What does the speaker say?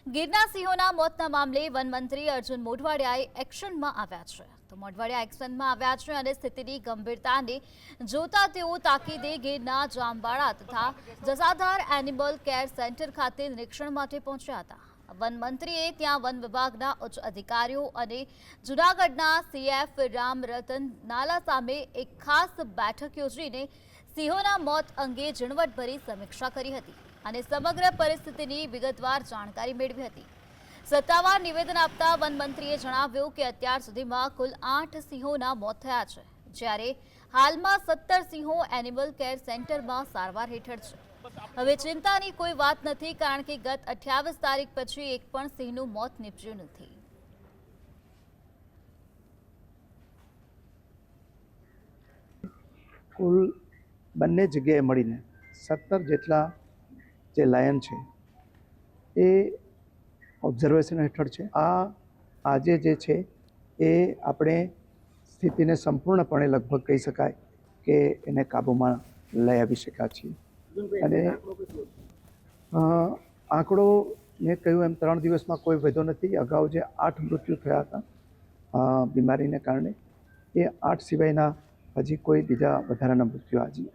ગીરના સિંહોના મોતના મામલે વન મંત્રી અર્જુન મોઢવાડિયાએ એક્શનમાં આવ્યા છે. તો મોઢવાડિયા એક્શનમાં આવ્યા છે અને સ્થિતિની ગંભીરતાને જોતા તેઓ તાકીદે ગીરના જામવાડા તથા જસાધાર એનિમલ કેર સેન્ટર ખાતે નિરીક્ષણ માટે પહોંચ્યા હતા. વન મંત્રીએ ત્યાં વન વિભાગના ઉચ્ચ અધિકારીઓ અને જૂનાગઢના સીએફ રામરતન નાલા સામે એક ખાસ બેઠક યોજીને સિંહોના મોત અંગે ઝીણવટભરી સમીક્ષા કરી હતી અને સમગ્ર પરિસ્થિતિની વિગતવાર જાણકારી મેળવી હતી. સત્તાવાર નિવેદન આપતા વન મંત્રીએ જણાવ્યું કે અત્યાર સુધીમાં કુલ 8 સિંહોના મોત થયા છે, જ્યારે હાલમાં 17 સિંહો એનિમલ કેર સેન્ટરમાં સારવાર હેઠળ છે. હવે ચિંતાની કોઈ વાત નથી, કારણ કે ગત 28 તારીખ પછી એક પણ સિંહનું મોત નીપજ્યું નથી. કુલ બંને જગ્યાએ મળીને 17 જેટલા જે લાયન છે એ ઓબ્ઝર્વેશન હેઠળ છે. આજે જે છે એ આપણે સ્થિતિને સંપૂર્ણપણે લગભગ કહી શકાય કે એને કાબૂમાં લઈ આવી શક્યા છીએ. અને આંકડો મેં કહ્યું એમ 3 દિવસમાં કોઈ વધ્યો નથી. અગાઉ જે 8 મૃત્યુ થયા હતા બીમારીને કારણે, એ 8 સિવાયના હજી કોઈ બીજા વધારાના મૃત્યુ હજી